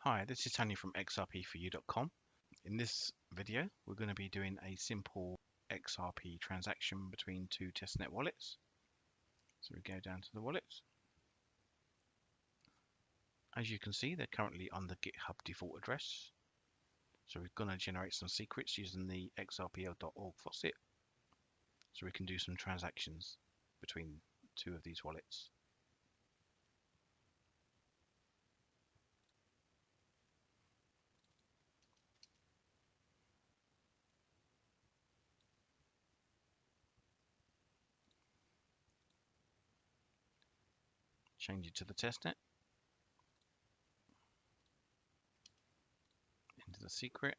Hi, this is Tony from XRP4U.com. In this video, we're going to be doing a simple XRP transaction between two testnet wallets. So we go down to the wallets. As you can see, they're currently on the GitHub default address. So we're going to generate some secrets using the XRPL.org Faucet. So we can do some transactions between two of these wallets. Change it to the testnet. Into the secret.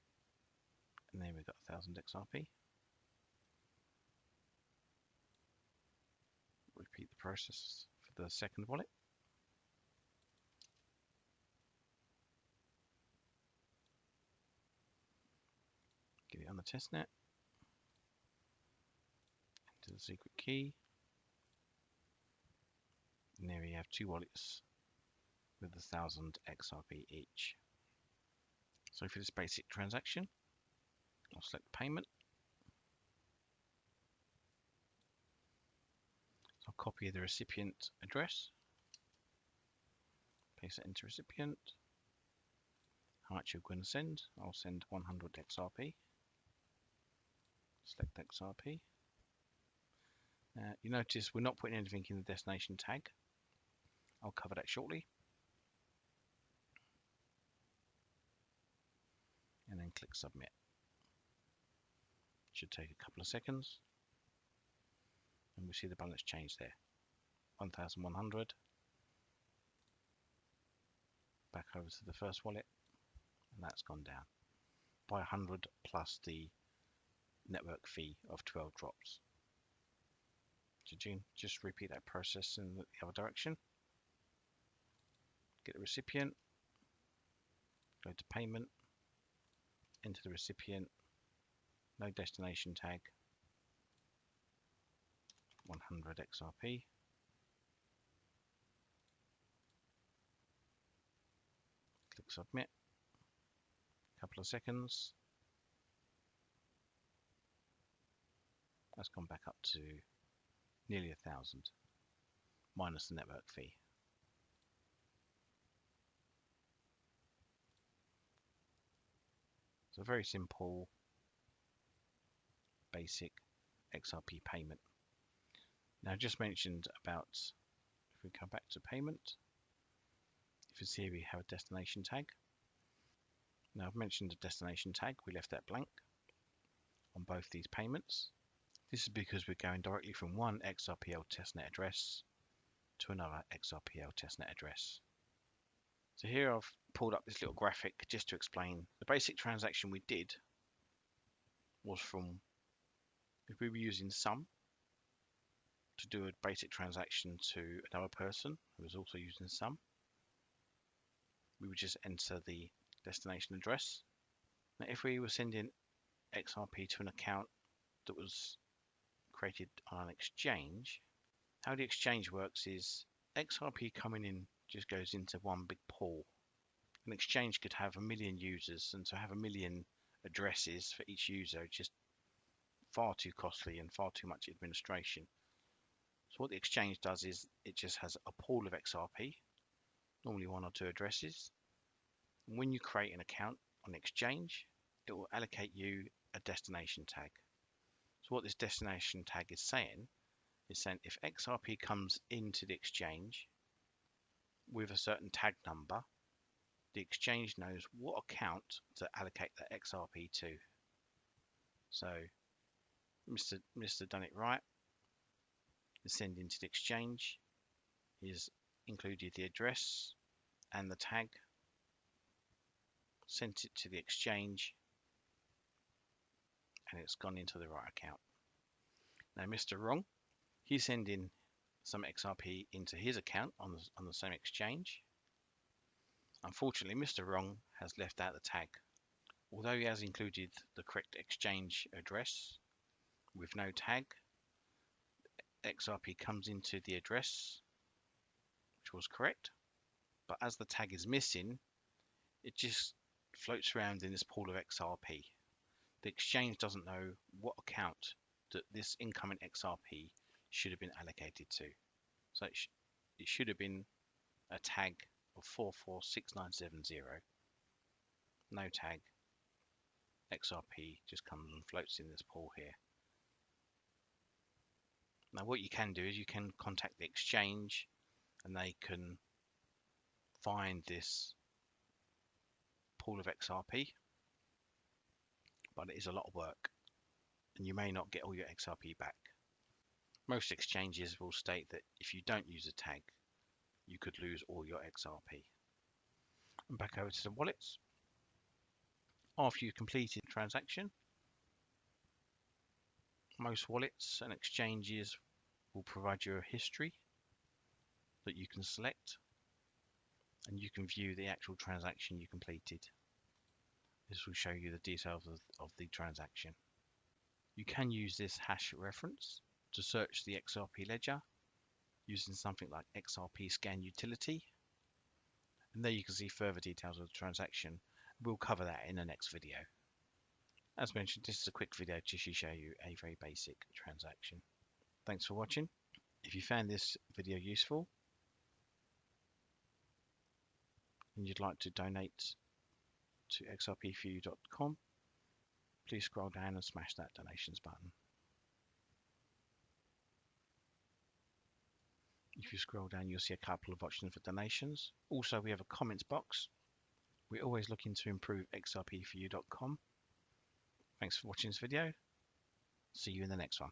And there we've got 1000 XRP. Repeat the process for the second wallet. Get it on the testnet. Into the secret key. And there we have two wallets with 1000 XRP each. So for this basic transaction, I'll select payment. So I'll copy the recipient address, paste it into recipient. How much you're going to send? I'll send 100 XRP. Select XRP. You notice we're not putting anything in the destination tag. I'll cover that shortly. And then click submit. Should take a couple of seconds. And we see the balance change there. 1,100. Back over to the first wallet. And that's gone down by 100 plus the network fee of 12 drops. So just repeat that process in the other direction. Get the recipient, go to payment, enter the recipient, no destination tag, 100 XRP. Click submit. Couple of seconds. That's gone back up to nearly 1,000 minus the network fee. So very simple, basic XRP payment. Now I just mentioned about, if we come back to payment, if you see we have a destination tag. Now I've mentioned the destination tag, we left that blank on both these payments. This is because we're going directly from one XRPL testnet address to another XRPL testnet address. So here I've pulled up this little graphic just to explain the basic transaction we did was from, if we were using sum to do a basic transaction to another person who was also using sum, we would just enter the destination address. Now if we were sending XRP to an account that was created on an exchange, how the exchange works is XRP coming in just goes into one big pool. An exchange could have 1 million users, and to have 1 million addresses for each user is just far too costly and far too much administration. So what the exchange does is it just has a pool of XRP, normally 1 or 2 addresses. And when you create an account on the exchange, it will allocate you a destination tag. So what this destination tag is saying if XRP comes into the exchange with a certain tag number, the exchange knows what account to allocate that XRP to. So Mr. Done It Right is sending to the exchange. He's included the address and the tag, sent it to the exchange, and it's gone into the right account. Now Mr. Wrong, he's sending some XRP into his account on the same exchange. Unfortunately, Mr. Wrong has left out the tag. Although he has included the correct exchange address with no tag, XRP comes into the address, which was correct, but as the tag is missing, it just floats around in this pool of XRP. The exchange doesn't know what account that this incoming XRP should have been allocated to. So it should have been a tag of 446970. No tag. XRP just comes and floats in this pool here. Now what you can do is you can contact the exchange and they can find this pool of XRP, but it is a lot of work and you may not get all your XRP back. Most exchanges will state that if you don't use a tag, you could lose all your XRP. And back over to the wallets. After you've completed the transaction, most wallets and exchanges will provide you a history that you can select, and you can view the actual transaction you completed. This will show you the details of the transaction. You can use this hash reference to search the XRP ledger using something like XRP scan utility, and there you can see further details of the transaction. We'll cover that in the next video. As mentioned, this is a quick video to show you a very basic transaction. Thanks for watching. If you found this video useful and you'd like to donate to xrp4u.com, please scroll down and smash that donations button. If you scroll down, you'll see a couple of options for donations. Also, we have a comments box. We're always looking to improve xrp4u.com. Thanks for watching this video. See you in the next one.